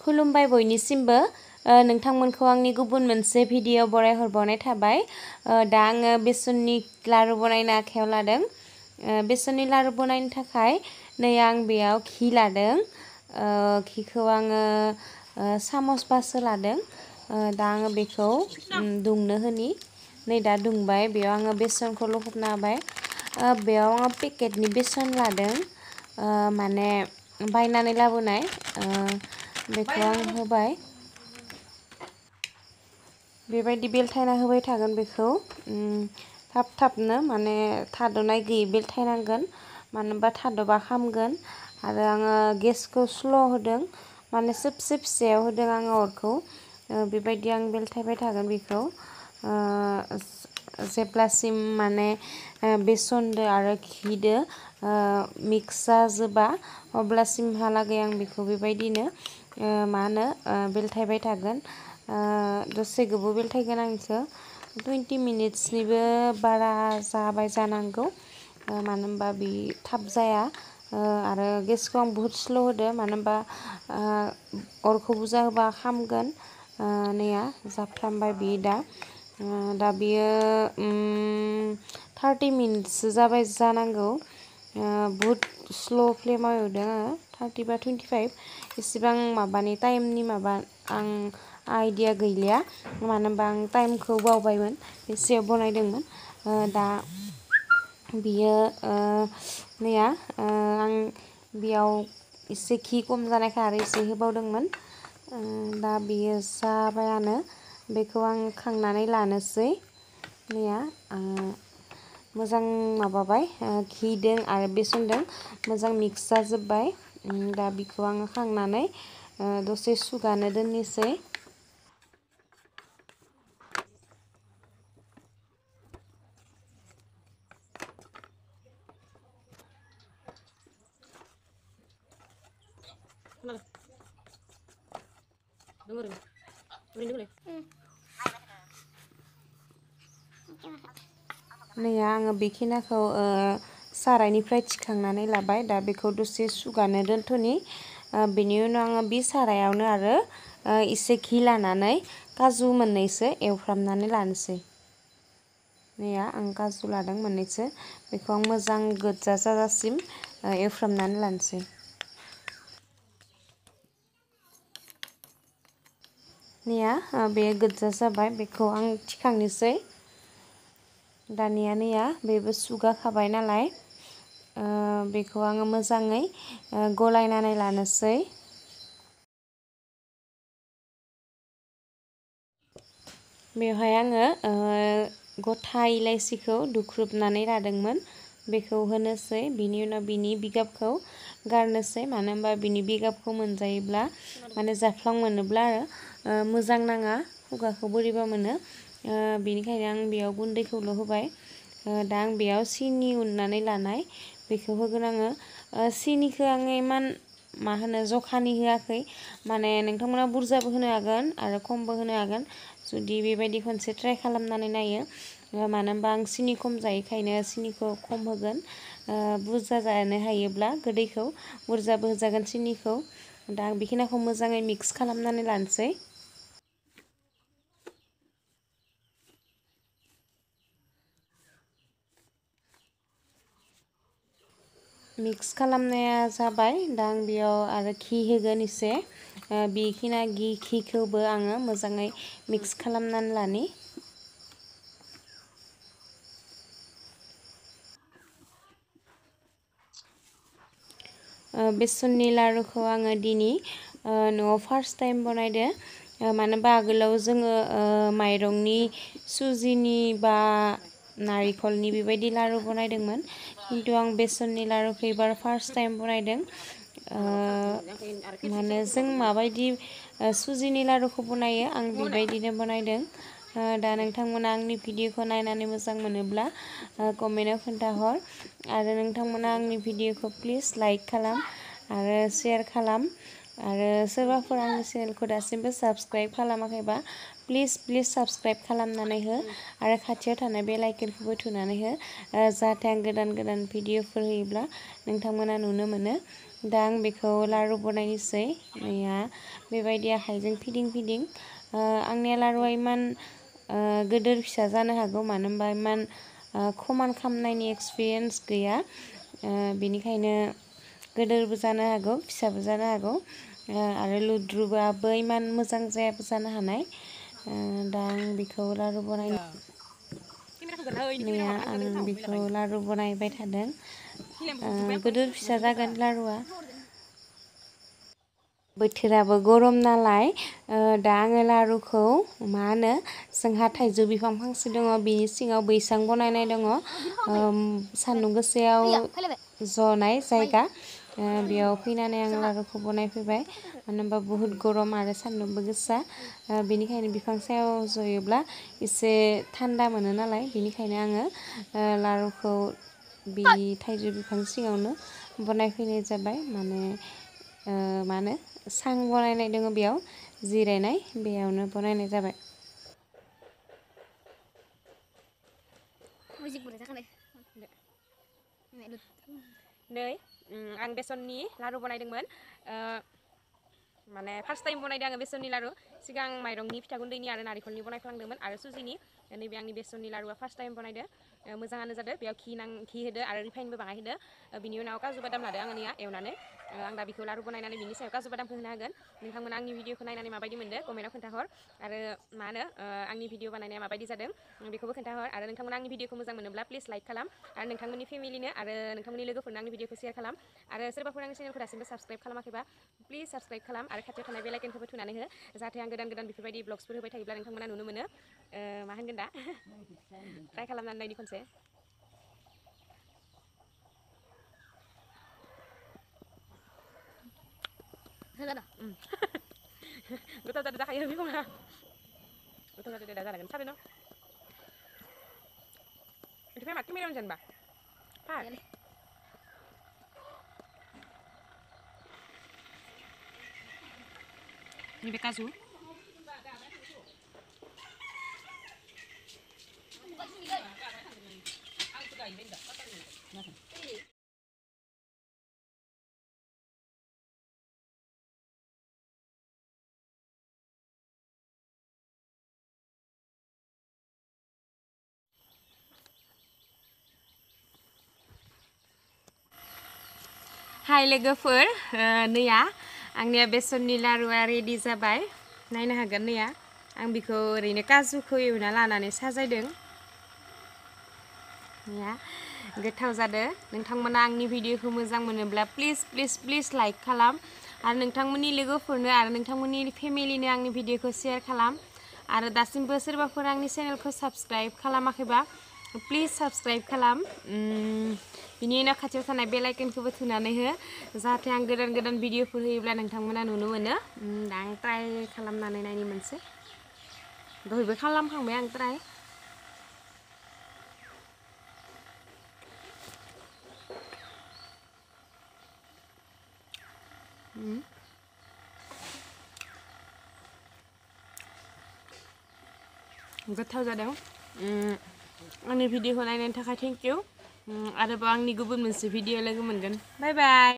खुलुमबाय बयनिसिमबो नोंथांमोनखौ आंनि गुबुन मोनसे भिडिअ बरायहरबावनाय थाबाय दा आङो बेसननि लारु बानायनो आखायाव लादों बेसननि लारु बानायनो थाखाय नै आं बेयाव घी लादों घीखौ आङो सामसबासो लादों दा आङो बेखौ दुंनो होनि नै दा दुंबाय बेयाव आङो बेसनखौ लखबना होबाय बेयाव आङो पेकेटनि बेसन लादों माने बायनानै लाबोनाय बेखौ आं होबाय बेबायदि बेलथायना होबाय थागोन बेखौ थाब थाबनो माने थाद'नाय गैयै बेलथायनांगोन मानो होनबा थाद'बा खामगोन आरो आङो गेसखौ स्ल' होदों माने सबसे फिसायाव होदों आङो अरखौ बेबायदि आं बेलथायबाय थागोन बेखौ जेब्लासिम माने बेसनदो आरो घीदो मिक्स जाजोबा अब्लासिमहालागै आं बेखौ बेबायदिनो मा होनो बेलथायबाय थागोन दसे गोबाव बेलथायगोन आं बेखौ 20 मिनिट्सनिबो बारा जाबाय जानांगौ मानो होनबा बि थाब जाया आरो गेसखौ आं बुहुद स्ल' होदो मानो होनबा अरखौ बुरजा होबा खामगोन नैया जाफ्रामबाय बियो दा बियो 30 मिनिट्ससो जाबाय जानांगौ बुहुद स्ल' फ्लेमाव एवदों आङो 30 बा 25 इसिबां माबानि टाइमनि माबा आं आइडिया गैलिया मानो होनबा आं टाइमखौ बावबायमोन बेसेयाव बनायदोंमोन दा बियो नैया आं बेयाव एसे घी खम जानायखाय आरो एसे होबावदोंमोन दा बियो जाबायानो बेखौ आं खांनानै लानोसै नैया मोजां माबाबाय घीदों आरो बेसनदों मोजां मिक्स जाजोब्बाय दा बिखौ आङो खांनानै दसे सुगानो दोननोसै नैया आङो बेखिनिखौ सारायनिफ्राय थिखांनानै लाबाय दा बेखौ दसे सुगानो दोनथ'नि बेनि उनाव आङो बे सारायावनो आरो एसे घी लानानै काजु मोननैसो एवफ्रामनानै लानोसै नैया आं काजु लादों मोननैसो बेखौ आं मोजां गोजा जाजासिम एवफ्रामनानै लानोसै नैया बे गोजा जाबाय बेखौ आं थिखांनोसै दानिया नैया बेबो सुगाखाबाय नालाय बेखौ आङो मोजाङै गलायनानै लानोसै बेवहाय आङो गथा इलाइसिखौ दुख्रुबनानै लादोंमोन बेखौ होनोसै बिनि उनाव बिनि बिगाबखौ गारनोसै मानो होनबा बिनि बिगाबखौ मोनजायोब्ला माने जाफ्लां मोनोब्ला आरो मोजां नाङा खुगाखौ बोरैबा मोनो बेनिखायनो आं बेयाव गुन्दैखौल' होबाय दा आं बेयाव सिनि उननानै लानाय बेखौ होगोन आङो सिनिखौ आङो इमान मा होनो जखानि होआखै माने नोंथांमोना बुरजाबो होनो हागोन आरो खमबो होनो हागोन जुदि बेबायदि खनसे ट्राइ खालामनानै नायो मानो होनबा आं सिनि खम जायैखायनो सिनिखौ खम होगोन बुरजा जानो हायोब्ला गोदैखौ बुरजाबो होजागोन सिनिखौ दा आं बेखिनिखौ मोजाङै मिक्स खालामनानै लानोसै मिक्स खालामनाया जाबाय दा आं बेयाव आरो घी होगोन एसे बेखिना घीखौबो आङो मोजाङै मिक्स खालामनानै लानि बेसननि लारुखौ आङो दिनै न'आव फार्स्ट टाइम बनायदो मानो होनबा आगोलाव जोङो माइरंनि सुजिनि बा नारिखलनि बेबायदि लारु बनायदोंमोन खिन्थु आं बेसननि लारुखौ एबार फार्स्ट टाइम बनायदों माने जों माबायदि सुजिनि लारुखौ बनायो आं बेबायदिनो बनायदों दा नोंथांमोना आंनि भिडिअखौ नायनानै मोजां मोनोब्ला कमेन्टआव खोन्थाहर आरो नोंथांमोना आंनि भिडिअखौ प्लिज लाइक खालाम आरो शेयार खालाम आरो सोरबाफोर आंनि चेनेलखौ दासिमबो साबस्क्राइब खालामाखैबा प्लिज साबस्क्राइब खालामनानै हो आरो खाथियाव थानाय बेल आइकनखौबो थुनानै हो जाहाथे आं गोदान भिडिअफोर होयोब्ला नोंथांमोना नुनो मोनो दा आं बेखौ लारु बनायनोसै नैया बेबायदि आखाइजों फिदिं आंनिया लारुआ इमान गोदोर फिसा जानो हागौ मानो होनबा इमान खमान खालामनायनि एक्सपिरियेन्स गैया बेनिखायनो गोदोरबो जानो हागौ फिसाबो जानो हागौ आरो लुद्रुबाबो इमान मोजां जायाबो जानो हानाय दा आं बेखौ लारु बनायनो नैया आं बेखौ लारु बनायबाय थादों गोदोर फिसा जागोन लारुआ बोथोराबो गरम नालाय दा आङो लारुखौ मा होनो जोंहा थाइजौ बिफां फांसे दङ बिनि सिङाव बैसां बनायनाय दङ सान्दुं गोसायाव जनाय जायगा बेयाव फैनानै आं लारुखौ बनायफैबाय मानो होनबा बुहुत गरम आरो सान्दुंबो गोसा बेनिखायनो बिफां सायाव जयोब्ला एसे थान्दा मोनो नालाय बेनिखायनो आङो लारुखौ बे थाइजौ बिफां सिङावनो बनायफैनाय जाबाय माने मा होनो सां बनायनाय दङ बेयाव जिरायनाय बेयावनो बनायनाय जाबाय नै आं बेसननि लारु बनायदोंमोन माने फार्स्ट टाइम बनायदों आङो बेसननि लारु सिगां माइरंनि फिथा गुन्दैनि आरो नारेंखलनि बनायफ्लांदोंमोन आरो सुजिनि नैबे आंनि बेसननि लारुआ फार्स्ट टाइम बनायदो मोजाङानो जादों बेयाव घी होदो आरो रिफाइनबो बाङाय होदो बिनि उनाव काजु बादाम लादो आंनिया एवनानै आं दा बेखौ लारु बनायनानै बिनि सायाव काजु बादामखौ होनो हागोन नोंथांमोना आंनि भिडिअखौ नायनानै माबायदि मोनदों कमेन्टआव खोन्थाहर आरो मा होनो आंनि भिडिअ बानायनाया माबायदि जादों बेखौबो खोन्थाहर आरो नोंथांमोना आंनि भिडिअखौ मोजां मोनोब्ला प्लिज लाइक खालाम आरो नोंथांमोननि फेमिलिनो आरो नोंथांमोननि लोगोफोरनो आंनि भिडिअखौ शेयार खालाम आरो सोरबाफोर आंनि चेनेलखौ दासिमबो साबस्क्राइब खालामाखैबा प्लिज साबस्क्राइब खालाम आरो खाथियाव थानाय बेल आइकनखौबो थुनानै हो जाहाथे आं गोदान बेफोरबायदि ब्लग्सफोर होबाय थायोब्ला नोंथांमोना नुनो मोनो मा होनगोन दा ट्राइ खालामनानै नायनि खनसे गोथाव जादों जाखायो बिखौना गोथाव जादों दा जालागोन साबे न ओमफ्राय मा केमेरायाव जेनबा नैबे काजु हाय लोगोफोर नैया आंनिया बेसननि लारुआ रेडि जाबाय नायनो हागोन नैया आं बेखौ ओरैनो काजुखौ एवना लानानै साजायदों नैया गोथाव जादों नोंथांमोना आंनि भिडिअखौ मोजां मोनोब्ला प्लिज लाइक खालाम आरो नोंथांमोननि लोगोफोरनो आरो नोंथांमोननि फेमिलिनो आंनि भिडिअखौ शेयार खालाम आरो दासिमबो सोरबाफोर आंनि चेनेलखौ साबस्क्राइब खालामाखैबा प्लिज साबस्क्राइब खालाम बिनि उनाव खाथियाव थानाय बेल आइकनखौबो थुनानै हो जाहाथे आं गोदान भिडिअफोर होयोब्ला नोंथांमोना नुनो मोनो दा आं ट्राइ खालामनानै नायनि मोनसे दहायबो खालामखांबाय आं ट्राइ गोथाव जादों आंनि भिडिअखौ नायनायनि थाखाय थेंक इउ आरोबाव आंनि गुबुन मोनसे भिडिअ लोगो मोनगोन बाय बाय